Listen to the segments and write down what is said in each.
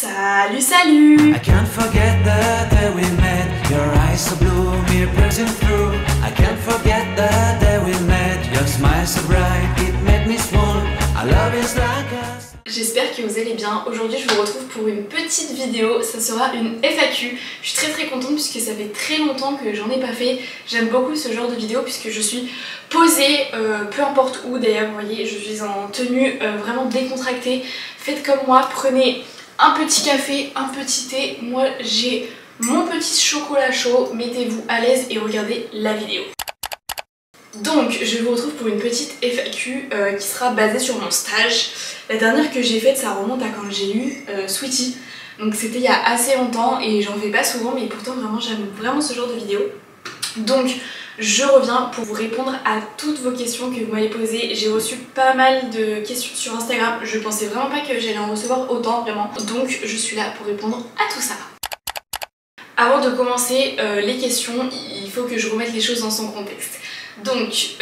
Salut, salut! I can't forget the day we met. Your eyes so blue, me piercing through. I can't forget the day we met. Your smile so bright, it made me swoon. Our love is like us. J'espère que vous allez bien. Aujourd'hui je vous retrouve pour une petite vidéo, ça sera une FAQ. Je suis très contente puisque ça fait très longtemps que j'en ai pas fait. J'aime beaucoup ce genre de vidéo puisque je suis posée, peu importe où d'ailleurs, vous voyez, je suis en tenue vraiment décontractée. Faites comme moi, prenez un petit café, un petit thé. Moi j'ai mon petit chocolat chaud, mettez-vous à l'aise et regardez la vidéo. Donc je vous retrouve pour une petite FAQ qui sera basée sur mon stage. La dernière que j'ai faite, ça remonte à quand j'ai eu Sweetie. Donc c'était il y a assez longtemps et j'en fais pas souvent, mais pourtant vraiment j'aime vraiment ce genre de vidéo. Donc je reviens pour vous répondre à toutes vos questions que vous m'avez posées. J'ai reçu pas mal de questions sur Instagram. Je pensais vraiment pas que j'allais en recevoir autant, vraiment. Donc je suis là pour répondre à tout ça. Avant de commencer les questions, il faut que je remette les choses dans son contexte. Donc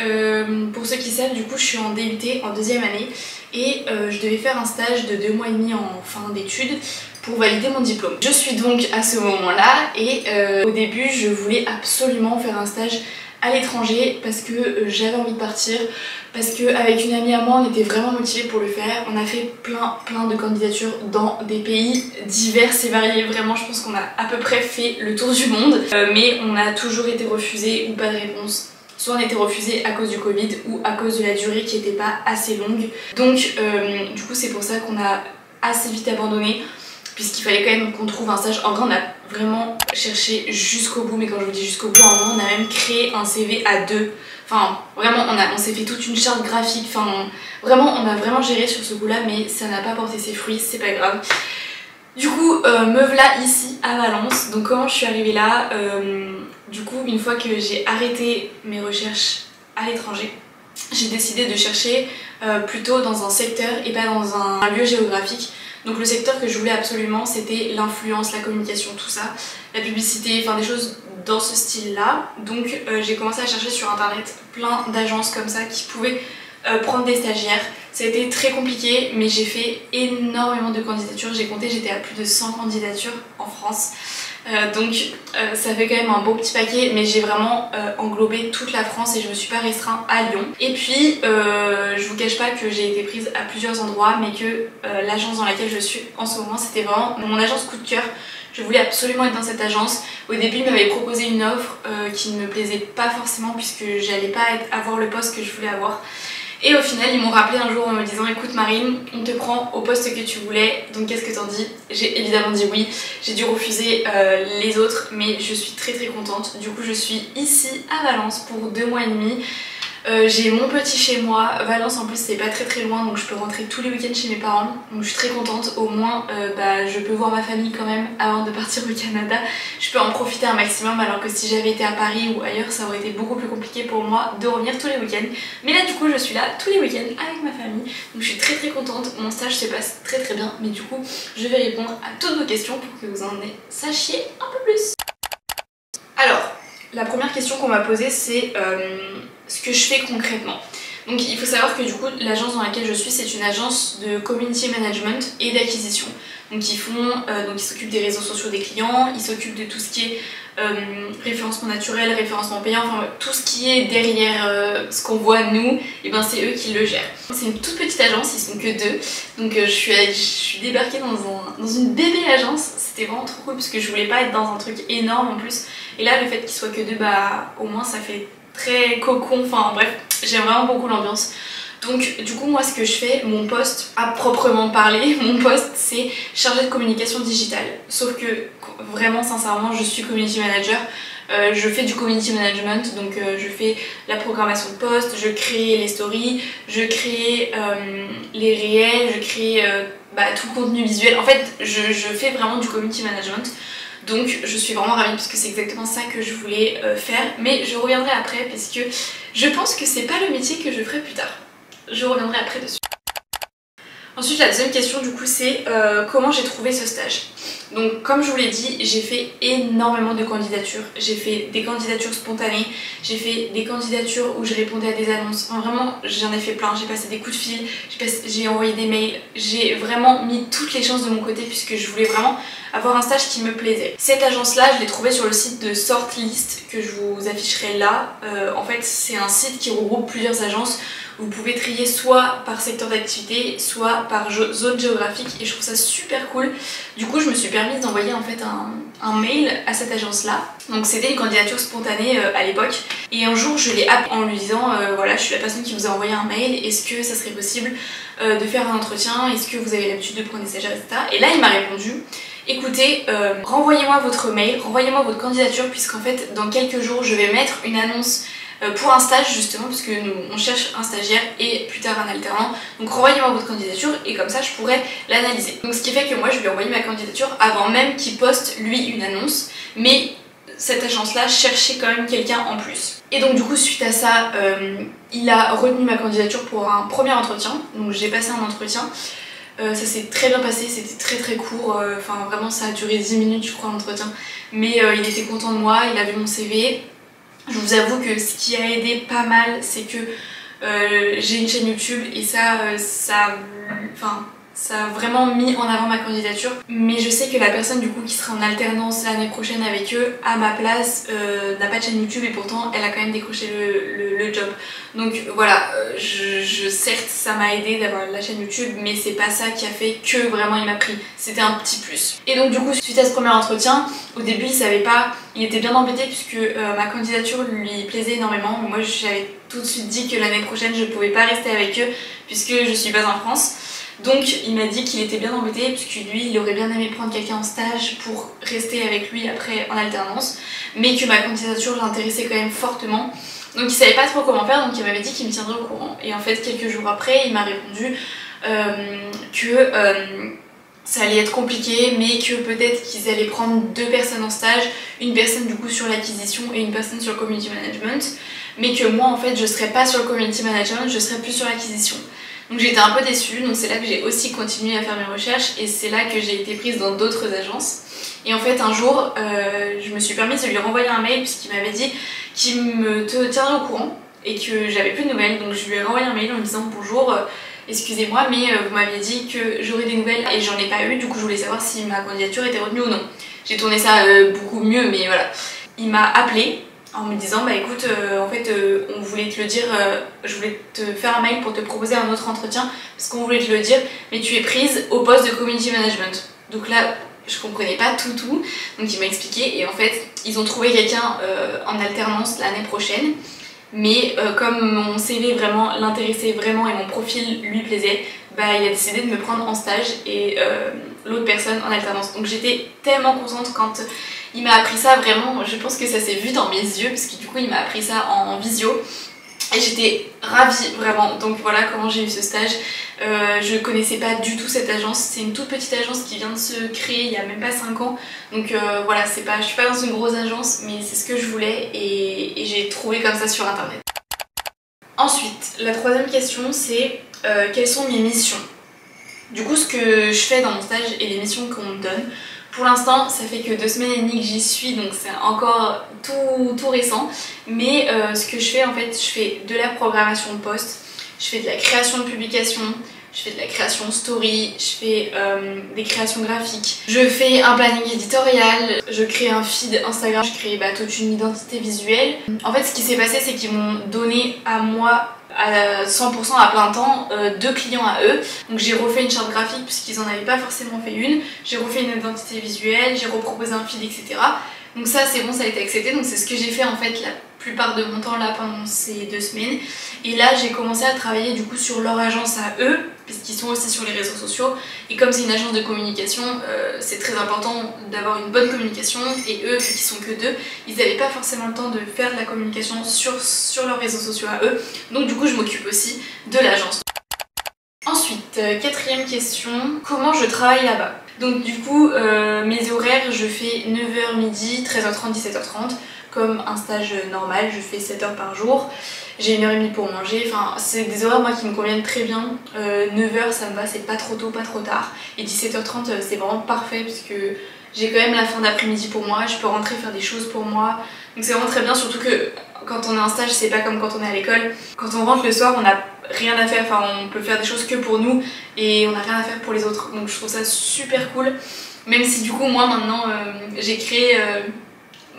pour ceux qui savent, du coup je suis en DUT en deuxième année et je devais faire un stage de 2 mois et demi en fin d'études pour valider mon diplôme. Je suis donc à ce moment là et au début je voulais absolument faire un stage à l'étranger parce que j'avais envie de partir, parce qu'avec une amie à moi on était vraiment motivés pour le faire. On a fait plein de candidatures dans des pays divers et variés, vraiment je pense qu'on a à peu près fait le tour du monde, mais on a toujours été refusés ou pas de réponse. Soit on était refusé à cause du Covid ou à cause de la durée qui n'était pas assez longue. Donc du coup c'est pour ça qu'on a assez vite abandonné, puisqu'il fallait quand même qu'on trouve un stage. En vrai on a vraiment cherché jusqu'au bout, mais quand je vous dis jusqu'au bout, à un moment on a même créé un CV à deux. Enfin vraiment on s'est fait toute une charte graphique, enfin vraiment on a vraiment géré sur ce coup là, mais ça n'a pas porté ses fruits, c'est pas grave. Du coup me voilà ici à Valence. Donc comment je suis arrivée là, du coup une fois que j'ai arrêté mes recherches à l'étranger, j'ai décidé de chercher plutôt dans un secteur et pas dans un lieu géographique. Donc le secteur que je voulais absolument c'était l'influence, la communication, tout ça, la publicité, enfin des choses dans ce style là. Donc j'ai commencé à chercher sur internet plein d'agences comme ça qui pouvaient prendre des stagiaires. Ça a été très compliqué mais j'ai fait énormément de candidatures, j'ai compté, j'étais à plus de 100 candidatures en France. Donc ça fait quand même un beau petit paquet, mais j'ai vraiment englobé toute la France et je me suis pas restreint à Lyon. Et puis je vous cache pas que j'ai été prise à plusieurs endroits, mais que l'agence dans laquelle je suis en ce moment c'était vraiment mon agence coup de cœur. Je voulais absolument être dans cette agence. Au début ils m'avaient proposé une offre qui ne me plaisait pas forcément puisque j'allais pas avoir le poste que je voulais avoir. Et au final ils m'ont rappelé un jour en me disant écoute Marine, on te prend au poste que tu voulais, donc qu'est-ce que t'en dis? J'ai évidemment dit oui, j'ai dû refuser les autres, mais je suis très contente. Du coup je suis ici à Valence pour 2 mois et demi. J'ai mon petit chez moi. Valence en plus c'est pas très loin, donc je peux rentrer tous les week-ends chez mes parents, donc je suis très contente. Au moins je peux voir ma famille quand même avant de partir au Canada. Je peux en profiter un maximum, alors que si j'avais été à Paris ou ailleurs ça aurait été beaucoup plus compliqué pour moi de revenir tous les week-ends. Mais là du coup je suis là tous les week-ends avec ma famille, donc je suis très contente. Mon stage se passe très bien, mais du coup je vais répondre à toutes vos questions pour que vous en sachiez un peu plus. Alors la première question qu'on m'a posée c'est ce que je fais concrètement. Donc il faut savoir que du coup l'agence dans laquelle je suis c'est une agence de community management et d'acquisition. Donc ils s'occupent des réseaux sociaux des clients, ils s'occupent de tout ce qui est référencement naturel, référencement payant, enfin tout ce qui est derrière ce qu'on voit nous, et ben c'est eux qui le gèrent. C'est une toute petite agence, ils sont que 2, donc je suis débarquée dans une bébé agence. C'était vraiment trop cool parce que je voulais pas être dans un truc énorme en plus, et là le fait qu'ils soient que 2, bah au moins ça fait très cocon, enfin bref, j'aime vraiment beaucoup l'ambiance. Donc du coup moi ce que je fais, mon poste à proprement parler, mon poste c'est chargé de communication digitale. Sauf que vraiment sincèrement je suis community manager, je fais du community management, donc je fais la programmation de posts, je crée les stories, je crée les réels, je crée tout le contenu visuel. En fait je fais vraiment du community management. Donc je suis vraiment ravie parce que c'est exactement ça que je voulais faire, mais je reviendrai après parce que je pense que c'est pas le métier que je ferai plus tard. Je reviendrai après dessus. Ensuite la deuxième question du coup c'est comment j'ai trouvé ce stage. Donc comme je vous l'ai dit, j'ai fait énormément de candidatures. J'ai fait des candidatures spontanées, j'ai fait des candidatures où je répondais à des annonces. Enfin, vraiment j'en ai fait plein, j'ai passé des coups de fil, j'ai envoyé des mails. J'ai vraiment mis toutes les chances de mon côté puisque je voulais vraiment avoir un stage qui me plaisait. Cette agence là je l'ai trouvée sur le site de Sortlist que je vous afficherai là. En fait c'est un site qui regroupe plusieurs agences. Vous pouvez trier soit par secteur d'activité, soit par zone géographique et je trouve ça super cool. Du coup je me suis permise d'envoyer en fait un mail à cette agence là. Donc c'était une candidature spontanée à l'époque. Et un jour je l'ai appelé en lui disant voilà je suis la personne qui vous a envoyé un mail, est-ce que ça serait possible de faire un entretien, est-ce que vous avez l'habitude de prendre des stagiaires, etc. Et là il m'a répondu écoutez, renvoyez-moi votre mail, renvoyez-moi votre candidature puisqu'en fait dans quelques jours je vais mettre une annonce pour un stage justement parce que nous on cherche un stagiaire et plus tard un alternant, donc renvoyez-moi votre candidature et comme ça je pourrais l'analyser. Donc ce qui fait que moi je lui ai envoyé ma candidature avant même qu'il poste lui une annonce, mais cette agence là cherchait quand même quelqu'un en plus. Et donc du coup suite à ça il a retenu ma candidature pour un premier entretien, donc j'ai passé un entretien. Ça s'est très bien passé, c'était très court, enfin vraiment ça a duré 10 minutes je crois l'entretien, mais il était content de moi, il a vu mon CV. Je vous avoue que ce qui a aidé pas mal c'est que j'ai une chaîne YouTube et ça a vraiment mis en avant ma candidature. Mais je sais que la personne du coup qui sera en alternance l'année prochaine avec eux à ma place n'a pas de chaîne YouTube et pourtant elle a quand même décroché le job. Donc voilà, certes ça m'a aidé d'avoir la chaîne YouTube mais c'est pas ça qui a fait que vraiment il m'a pris, c'était un petit plus. Et donc du coup suite à ce premier entretien, au début il savait pas, il était bien embêté puisque ma candidature lui plaisait énormément. Moi j'avais tout de suite dit que l'année prochaine je pouvais pas rester avec eux puisque je suis pas en France. Donc il m'a dit qu'il était bien embêté puisque lui il aurait bien aimé prendre quelqu'un en stage pour rester avec lui après en alternance, mais que ma candidature l'intéressait quand même fortement. Donc il savait pas trop comment faire, donc il m'avait dit qu'il me tiendrait au courant. Et en fait quelques jours après il m'a répondu que ça allait être compliqué mais que peut-être qu'ils allaient prendre 2 personnes en stage, une personne du coup sur l'acquisition et une personne sur le community management, mais que moi en fait je serais pas sur le community management, je serais plus sur l'acquisition. Donc j'étais un peu déçue, donc c'est là que j'ai aussi continué à faire mes recherches et c'est là que j'ai été prise dans d'autres agences. Et en fait un jour je me suis permise de lui renvoyer un mail puisqu'il m'avait dit qu'il me tiendrait au courant et que j'avais plus de nouvelles, donc je lui ai renvoyé un mail en lui disant bonjour, excusez-moi mais vous m'aviez dit que j'aurais des nouvelles et j'en ai pas eu, du coup je voulais savoir si ma candidature était retenue ou non. J'ai tourné ça beaucoup mieux mais voilà. Il m'a appelé en me disant bah écoute en fait on voulait te le dire, je voulais te faire un mail pour te proposer un autre entretien parce qu'on voulait te le dire mais tu es prise au poste de community management. Donc là je comprenais pas tout, donc il m'a expliqué et en fait ils ont trouvé quelqu'un en alternance l'année prochaine, mais comme mon CV vraiment l'intéressait vraiment et mon profil lui plaisait, bah il a décidé de me prendre en stage et l'autre personne en alternance. Donc j'étais tellement contente quand il m'a appris ça, vraiment je pense que ça s'est vu dans mes yeux parce que du coup il m'a appris ça en visio et j'étais ravie vraiment. Donc voilà comment j'ai eu ce stage. Je connaissais pas du tout cette agence, c'est une toute petite agence qui vient de se créer il y a même pas 5 ans, donc voilà, je suis pas dans une grosse agence mais c'est ce que je voulais et j'ai trouvé comme ça sur internet. Ensuite la troisième question c'est quelles sont mes missions. Du coup ce que je fais dans mon stage et les missions qu'on me donne, pour l'instant ça fait que 2 semaines et demie que j'y suis donc c'est encore tout récent, mais ce que je fais en fait, je fais de la programmation de posts, je fais de la création de publications, je fais de la création story, je fais des créations graphiques, je fais un planning éditorial, je crée un feed Instagram, je crée toute une identité visuelle. En fait ce qui s'est passé c'est qu'ils m'ont donné à moi à 100% à plein temps 2 clients à eux, donc j'ai refait une charte graphique puisqu'ils en avaient pas forcément fait une, j'ai refait une identité visuelle, j'ai reproposé un feed etc. Donc ça c'est bon, ça a été accepté, donc c'est ce que j'ai fait en fait la plupart de mon temps là pendant ces 2 semaines. Et là j'ai commencé à travailler du coup sur leur agence à eux, puisqu'ils sont aussi sur les réseaux sociaux, et comme c'est une agence de communication, c'est très important d'avoir une bonne communication, et eux, vu qu'ils sont que 2, ils n'avaient pas forcément le temps de faire de la communication sur leurs réseaux sociaux à eux, donc du coup je m'occupe aussi de l'agence. Ensuite, 4ème question, comment je travaille là-bas? Donc du coup, mes horaires, je fais 9h midi, 13h30, 17h30. comme un stage normal, je fais 7 heures par jour. J'ai 1h30 pour manger, enfin c'est des horaires moi qui me conviennent très bien. 9h ça me va, c'est pas trop tôt, pas trop tard. Et 17h30 c'est vraiment parfait puisque j'ai quand même la fin d'après-midi pour moi, je peux rentrer faire des choses pour moi. Donc c'est vraiment très bien, surtout que quand on est en stage c'est pas comme quand on est à l'école. Quand on rentre le soir on n'a rien à faire, enfin on peut faire des choses que pour nous et on n'a rien à faire pour les autres. Donc je trouve ça super cool. Même si du coup moi maintenant j'ai créé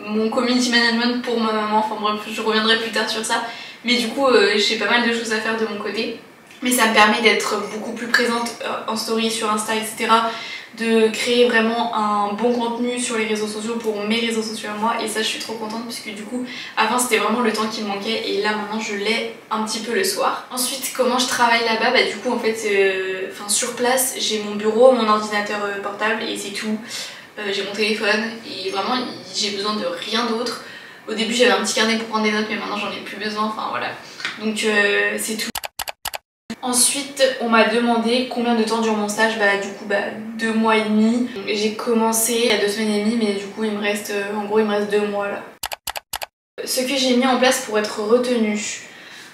mon community management pour ma maman, enfin bref je reviendrai plus tard sur ça. Mais du coup j'ai pas mal de choses à faire de mon côté. Mais ça me permet d'être beaucoup plus présente en story sur Insta, etc. De créer vraiment un bon contenu sur les réseaux sociaux pour mes réseaux sociaux à moi. Et ça je suis trop contente puisque du coup avant c'était vraiment le temps qui me manquait. Et là maintenant je l'ai un petit peu le soir. Ensuite comment je travaille là-bas, bah du coup en fait sur place j'ai mon bureau, mon ordinateur portable et c'est tout. J'ai mon téléphone et vraiment j'ai besoin de rien d'autre. Au début j'avais un petit carnet pour prendre des notes mais maintenant j'en ai plus besoin, enfin voilà. Donc c'est tout. Ensuite on m'a demandé combien de temps dure mon stage, bah du coup 2 mois et demi. J'ai commencé il y a 2 semaines et demie mais du coup il me reste en gros il me reste 2 mois là. Ce que j'ai mis en place pour être retenue,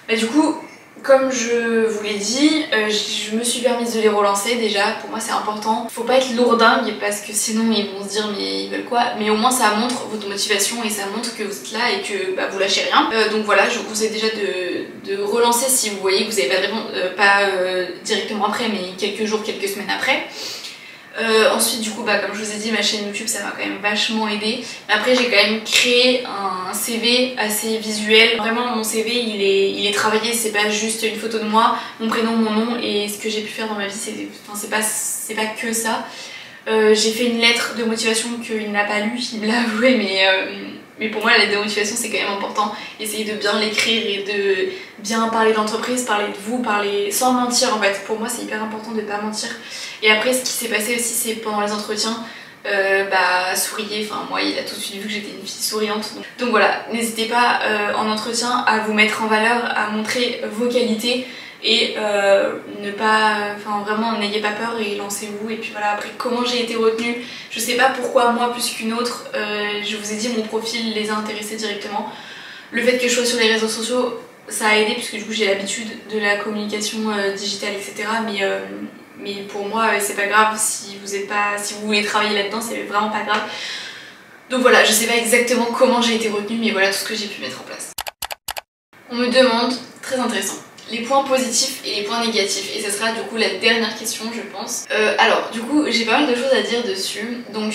bah du coup comme je vous l'ai dit, je me suis permise de les relancer déjà, pour moi c'est important. Faut pas être lourdingue parce que sinon ils vont se dire mais ils veulent quoi, mais au moins ça montre votre motivation et ça montre que vous êtes là et que vous lâchez rien. Donc voilà, je vous conseille déjà de relancer si vous voyez que vous n'avez pas de réponse, pas directement après mais quelques jours, quelques semaines après. Ensuite du coup comme je vous ai dit ma chaîne YouTube ça m'a quand même vachement aidé. Après j'ai quand même créé un CV assez visuel. Vraiment mon CV il est travaillé, c'est pas juste une photo de moi, mon prénom, mon nom et ce que j'ai pu faire dans ma vie, c'est pas que ça. J'ai fait une lettre de motivation qu'il n'a pas lu, il me l'a avoué mais pour moi la lettre de motivation c'est quand même important. Essayez de bien l'écrire et de bien parler d'entreprise, parler de vous, parler sans mentir en fait. Pour moi c'est hyper important de pas mentir. Et après ce qui s'est passé aussi c'est pendant les entretiens, souriez, enfin moi il a tout de suite vu que j'étais une fille souriante. Donc voilà, n'hésitez pas en entretien à vous mettre en valeur, à montrer vos qualités et vraiment n'ayez pas peur et lancez-vous. Et puis voilà, après comment j'ai été retenue, je sais pas pourquoi moi plus qu'une autre, je vous ai dit mon profil les a intéressés directement. Le fait que je sois sur les réseaux sociaux ça a aidé puisque du coup j'ai l'habitude de la communication digitale etc. Mais pour moi c'est pas grave si vous voulez travailler là-dedans, c'est vraiment pas grave. Donc voilà, je sais pas exactement comment j'ai été retenue mais voilà tout ce que j'ai pu mettre en place. On me demande, très intéressant, les points positifs et les points négatifs et ce sera du coup la dernière question je pense. Alors du coup j'ai pas mal de choses à dire dessus, donc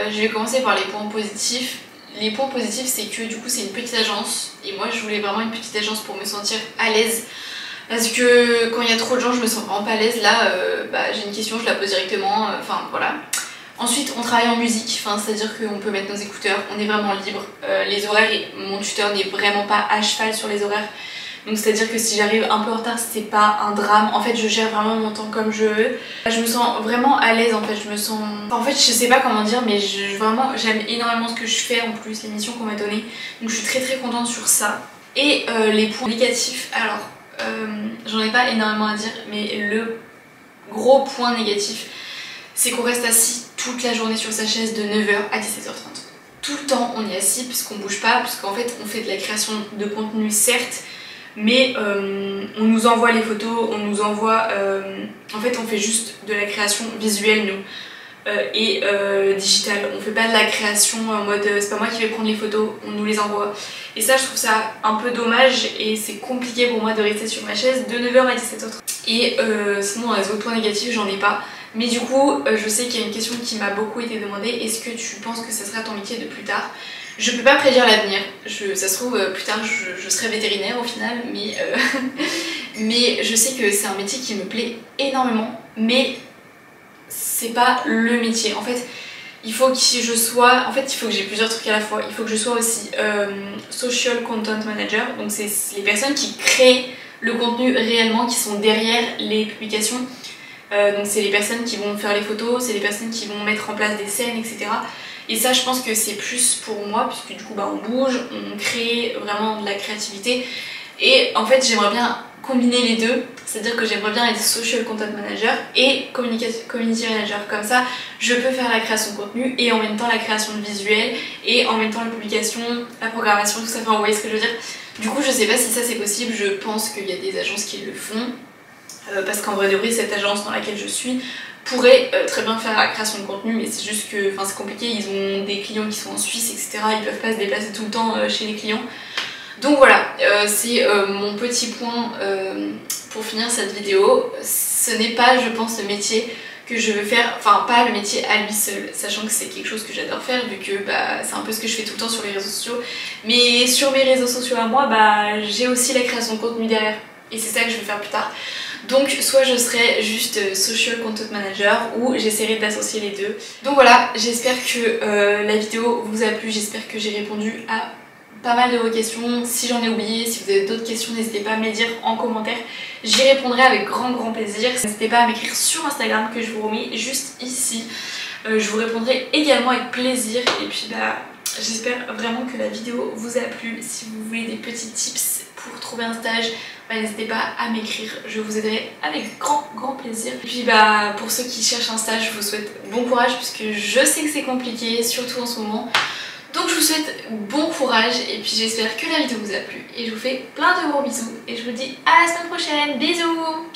je vais commencer par les points positifs. Les points positifs c'est que du coup c'est une petite agence et moi je voulais vraiment une petite agence pour me sentir à l'aise. Parce que quand il y a trop de gens je me sens vraiment pas à l'aise. Là j'ai une question, je la pose directement, enfin voilà. Ensuite on travaille en musique, c'est à dire qu'on peut mettre nos écouteurs, on est vraiment libre. Les horaires, mon tuteur n'est vraiment pas à cheval sur les horaires. Donc c'est à dire que si j'arrive un peu en retard c'est pas un drame. En fait je gère vraiment mon temps comme je veux. Je me sens vraiment à l'aise en fait, en fait je sais pas comment dire mais vraiment j'aime énormément ce que je fais en plus, les missions qu'on m'a données. Donc je suis très contente sur ça. Et les points négatifs, alors j'en ai pas énormément à dire mais le gros point négatif c'est qu'on reste assis toute la journée sur sa chaise de 9h à 17h30. Tout le temps on est assis puisqu'on bouge pas, puisqu'en fait on fait de la création de contenu certes mais on nous envoie les photos, on nous envoie... en fait on fait juste de la création visuelle nous et digitale. On fait pas de la création en mode c'est pas moi qui vais prendre les photos, on nous les envoie. Et ça je trouve ça un peu dommage et c'est compliqué pour moi de rester sur ma chaise de 9h à 17h30. Et sinon les autres points négatifs j'en ai pas. Mais du coup je sais qu'il y a une question qui m'a beaucoup été demandée, est-ce que tu penses que ça sera ton métier de plus tard? Je peux pas prédire l'avenir, ça se trouve plus tard je serai vétérinaire au final, mais je sais que c'est un métier qui me plaît énormément, mais c'est pas le métier. En fait il faut que j'ai plusieurs trucs à la fois. Il faut que je sois aussi social content manager, donc c'est les personnes qui créent le contenu réellement, qui sont derrière les publications. Donc c'est les personnes qui vont faire les photos, c'est les personnes qui vont mettre en place des scènes, etc. Et ça je pense que c'est plus pour moi puisque du coup on bouge, on crée vraiment de la créativité. Et en fait j'aimerais bien combiner les deux, c'est-à-dire que j'aimerais bien être social content manager et community manager. Comme ça, je peux faire la création de contenu et en même temps la création de visuels et en même temps la publication, la programmation, tout ça. Enfin, vous voyez ce que je veux dire. Du coup, je sais pas si ça c'est possible. Je pense qu'il y a des agences qui le font parce qu'en vrai de vrai, cette agence dans laquelle je suis pourrait très bien faire la création de contenu, mais c'est juste que c'est compliqué. Ils ont des clients qui sont en Suisse, etc. Ils peuvent pas se déplacer tout le temps chez les clients. Donc voilà, c'est mon petit point pour finir cette vidéo. Ce n'est pas, je pense, le métier que je veux faire, enfin pas le métier à lui seul, sachant que c'est quelque chose que j'adore faire vu que c'est un peu ce que je fais tout le temps sur les réseaux sociaux. Mais sur mes réseaux sociaux à moi, j'ai aussi la création de contenu derrière et c'est ça que je vais faire plus tard. Donc soit je serai juste social content manager ou j'essaierai d'associer les deux. Donc voilà, j'espère que la vidéo vous a plu, j'espère que j'ai répondu à pas mal de vos questions. Si j'en ai oublié, si vous avez d'autres questions, n'hésitez pas à me les dire en commentaire. J'y répondrai avec grand plaisir. N'hésitez pas à m'écrire sur Instagram que je vous remets juste ici. Je vous répondrai également avec plaisir. Et puis j'espère vraiment que la vidéo vous a plu. Si vous voulez des petits tips pour trouver un stage, n'hésitez pas à m'écrire. Je vous aiderai avec grand plaisir. Et puis pour ceux qui cherchent un stage, je vous souhaite bon courage puisque je sais que c'est compliqué, surtout en ce moment. Donc je vous souhaite bon courage et puis j'espère que la vidéo vous a plu et je vous fais plein de gros bisous et je vous dis à la semaine prochaine, bisous.